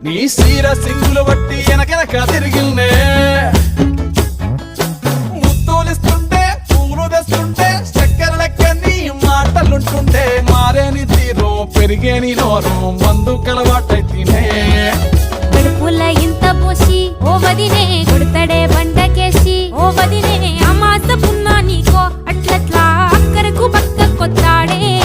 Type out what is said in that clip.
నీ సీర సింగులు బట్టి వెనకెనక తిరిగిల్నే ముత్తులిస్తుంటే పూలు తెస్తుంటే చక్కెర లెక్క నీ మాటలుంటుంటే మారేని తీరు పెరిగేని నోరు మందు కలవాటైతేనే కడుపుల ఇంత పోసి ఓ వదినే